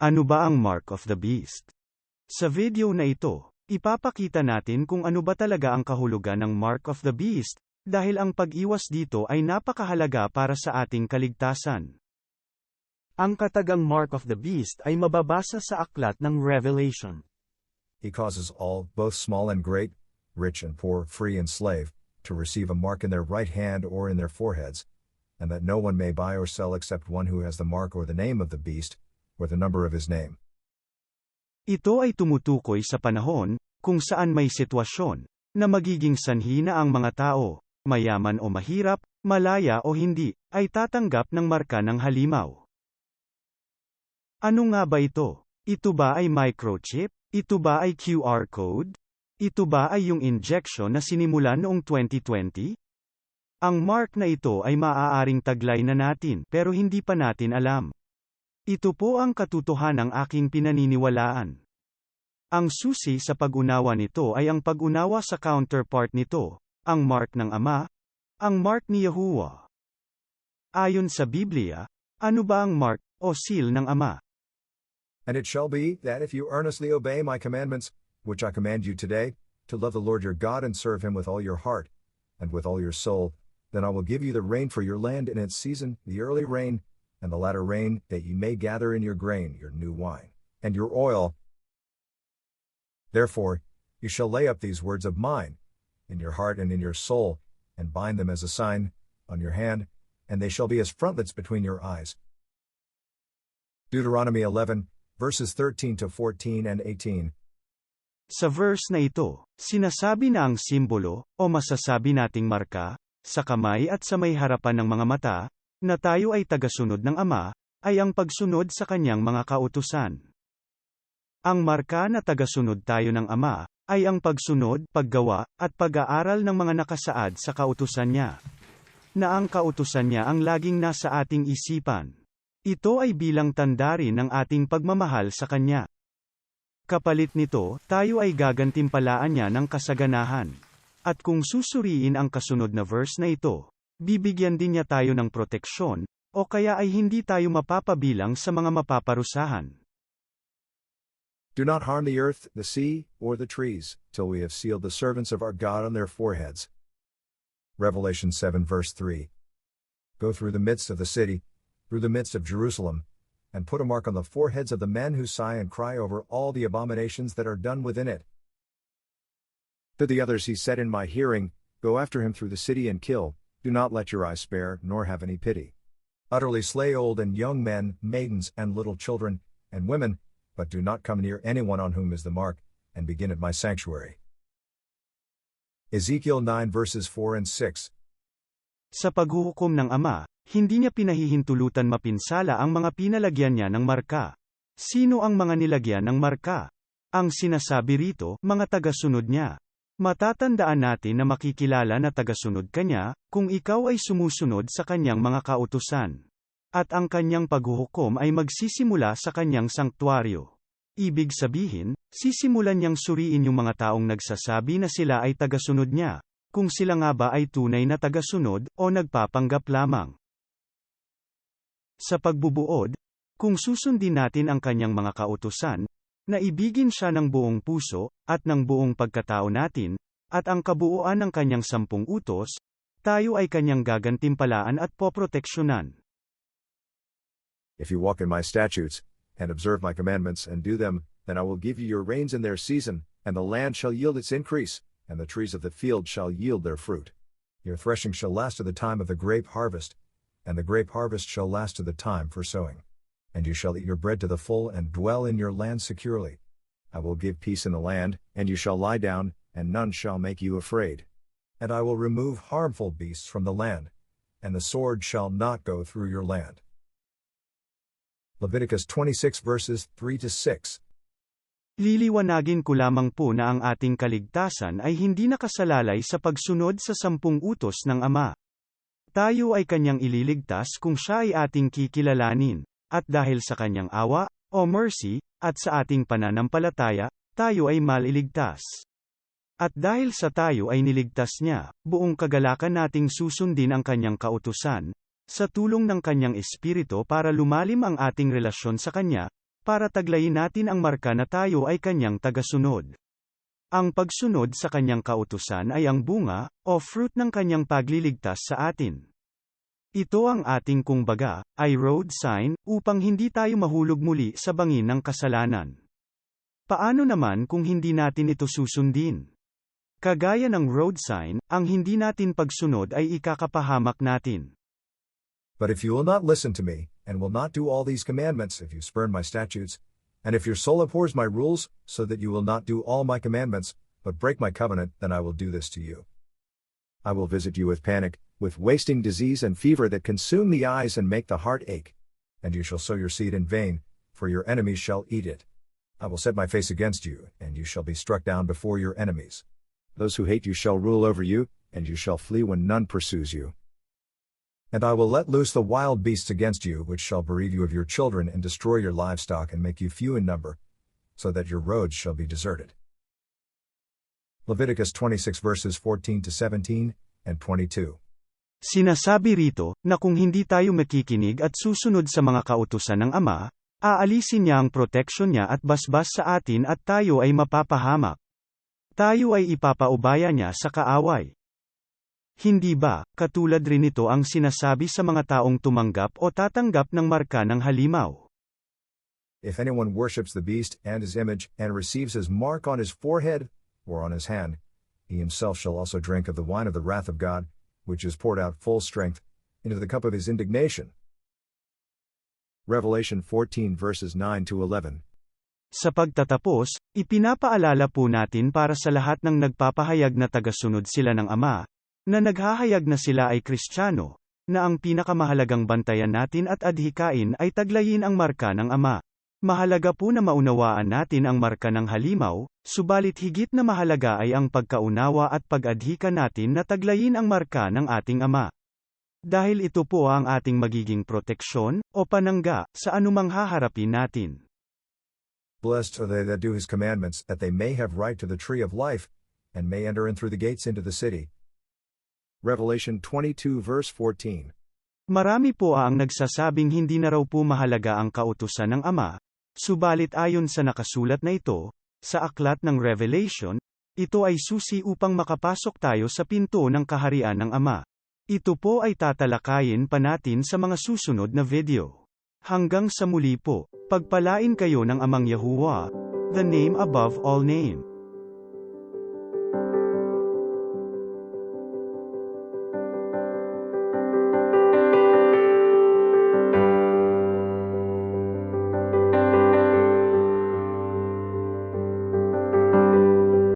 Ano ba ang Mark of the Beast? Sa video na ito, ipapakita natin kung ano ba talaga ang kahulugan ng Mark of the Beast, dahil ang pag-iwas dito ay napakahalaga para sa ating kaligtasan. Ang katagang Mark of the Beast ay mababasa sa aklat ng Revelation. He causes all, both small and great, rich and poor, free and slave, to receive a mark in their right hand or in their foreheads, and that no one may buy or sell except one who has the mark or the name of the beast, or the number of his name. Ito ay tumutukoy sa panahon, kung saan may sitwasyon, na magiging sanhi na ang mga tao, mayaman o mahirap, malaya o hindi, ay tatanggap ng marka ng halimaw. Ano nga ba ito? Ito ba ay microchip? Ito ba ay QR code? Ito ba ay yung injection na sinimulan noong 2020? Ang mark na ito ay maaaring taglay na natin pero hindi pa natin alam. Ito po ang katotohanang aking pinaniniwalaan. Ang susi sa pag-unawa nito ay ang pag-unawa sa counterpart nito, ang mark ng Ama, ang mark ni Yahuwah. Ayon sa Biblia, ano ba ang mark o seal ng Ama? And it shall be, that if you earnestly obey my commandments, which I command you today, to love the Lord your God and serve him with all your heart, and with all your soul, then I will give you the rain for your land in its season, the early rain, and the latter rain, that ye may gather in your grain, your new wine, and your oil. Therefore, you shall lay up these words of mine, in your heart and in your soul, and bind them as a sign, on your hand, and they shall be as frontlets between your eyes. Deuteronomy 11, verses 13 to 14 and 18. Sa verse na ito, sinasabi na ang simbolo, o masasabi nating marka, sa kamay at sa may harapan ng mga mata, na tayo ay tagasunod ng Ama, ay ang pagsunod sa kanyang mga kautusan. Ang marka na tagasunod tayo ng Ama, ay ang pagsunod, paggawa, at pag-aaral ng mga nakasaad sa kautusan niya. Na ang kautusan niya ang laging nasa ating isipan. Ito ay bilang tanda rin ng ating pagmamahal sa kanya. Kapalit nito, tayo ay gagantimpalaan niya ng kasaganahan. At kung susuriin ang kasunod na verse na ito, bibigyan din niya tayo ng proteksyon, o kaya ay hindi tayo mapapabilang sa mga mapaparusahan. Do not harm the earth, the sea, or the trees, till we have sealed the servants of our God on their foreheads. Revelation 7 verse 3. Go through the midst of the city, through the midst of Jerusalem, and put a mark on the foreheads of the men who sigh and cry over all the abominations that are done within it. To the others he said in my hearing, Go after him through the city and kill, do not let your eyes spare, nor have any pity. Utterly slay old and young men, maidens, and little children, and women, but do not come near anyone on whom is the mark, and begin at my sanctuary. Ezekiel 9 verses 4 and 6. Sa paghuhukom ng Ama, hindi niya pinahihintulutan mapinsala ang mga pinalagyan niya ng marka. Sino ang mga nilagyan ng marka? Ang sinasabi rito, mga tagasunod niya. Matatandaan natin na makikilala na tagasunod ka niya, kung ikaw ay sumusunod sa kanyang mga kautusan. At ang kanyang paghuhukom ay magsisimula sa kanyang sanktuaryo. Ibig sabihin, sisimulan niyang suriin yung mga taong nagsasabi na sila ay tagasunod niya, kung sila nga ba ay tunay na tagasunod, o nagpapanggap lamang. Sa pagbubuod, kung susundin natin ang kanyang mga kautusan, naibigin siya ng buong puso, at ng buong pagkatao natin, at ang kabuuan ng kanyang 10 utos, tayo ay kanyang gagantimpalaan at poproteksyonan. If you walk in my statutes, and observe my commandments, and do them, then I will give you your rains in their season, and the land shall yield its increase, and the trees of the field shall yield their fruit. Your threshing shall last to the time of the grape harvest, and the grape harvest shall last to the time for sowing. And you shall eat your bread to the full and dwell in your land securely. I will give peace in the land, and you shall lie down, and none shall make you afraid. And I will remove harmful beasts from the land, and the sword shall not go through your land. Leviticus 26 verses 3 to 6. Liliwanagin ko lamang po na ang ating kaligtasan ay hindi nakasalalay sa pagsunod sa 10 utos ng Ama. Tayo ay kanyang ililigtas kung siya ay ating kikilalanin. At dahil sa kanyang awa, o mercy, at sa ating pananampalataya, tayo ay maliligtas. At dahil sa tayo ay niligtas niya, buong kagalakan nating susundin ang kanyang kautusan, sa tulong ng kanyang espiritu para lumalim ang ating relasyon sa kanya, para taglayin natin ang marka na tayo ay kanyang tagasunod. Ang pagsunod sa kanyang kautusan ay ang bunga, o fruit ng kanyang pagliligtas sa atin. Ito ang ating kumbaga, ay road sign, upang hindi tayo mahulog muli sa bangin ng kasalanan. Paano naman kung hindi natin ito susundin? Kagaya ng road sign, ang hindi natin pagsunod ay ikakapahamak natin. But if you will not listen to me, and will not do all these commandments, if you spurn my statutes, and if your soul abhors my rules, so that you will not do all my commandments, but break my covenant, then I will do this to you. I will visit you with panic, with wasting disease and fever that consume the eyes and make the heart ache. And you shall sow your seed in vain, for your enemies shall eat it. I will set my face against you, and you shall be struck down before your enemies. Those who hate you shall rule over you, and you shall flee when none pursues you. And I will let loose the wild beasts against you, which shall bereave you of your children and destroy your livestock and make you few in number, so that your roads shall be deserted. Leviticus 26 verses 14 to 17, and 22. Sinasabi rito, na kung hindi tayo makikinig at susunod sa mga kautusan ng Ama, aalisin niya ang proteksyon niya at basbas sa atin at tayo ay mapapahamak. Tayo ay ipapaubaya niya sa kaaway. Hindi ba, katulad rin ito ang sinasabi sa mga taong tumanggap o tatanggap ng marka ng halimaw? If anyone worships the beast and his image, and receives his mark on his forehead, or on his hand, he himself shall also drink of the wine of the wrath of God, which is poured out full strength, into the cup of his indignation. Revelation 14 verses 9 to 11. Sa pagtatapos, ipinapaalala po natin para sa lahat ng nagpapahayag na tagasunod sila ng Ama, na naghahayag na sila ay Kristiyano, na ang pinakamahalagang bantayan natin at adhikain ay taglayin ang marka ng Ama. Mahalaga po na maunawaan natin ang marka ng halimaw, subalit higit na mahalaga ay ang pagkaunawa at pag-adhika natin na taglayin ang marka ng ating Ama. Dahil ito po ang ating magiging proteksyon, o panangga, sa anumang haharapin natin. Blessed are they that do his commandments, that they may have right to the tree of life, and may enter in through the gates into the city. Revelation 22 verse 14. Marami po ang nagsasabing hindi na raw po mahalaga ang kautusan ng Ama, subalit ayon sa nakasulat na ito, sa aklat ng Revelation, ito ay susi upang makapasok tayo sa pinto ng kaharian ng Ama. Ito po ay tatalakayin pa natin sa mga susunod na video. Hanggang sa muli po, pagpalain kayo ng Amang Yahuwah, the name above all name.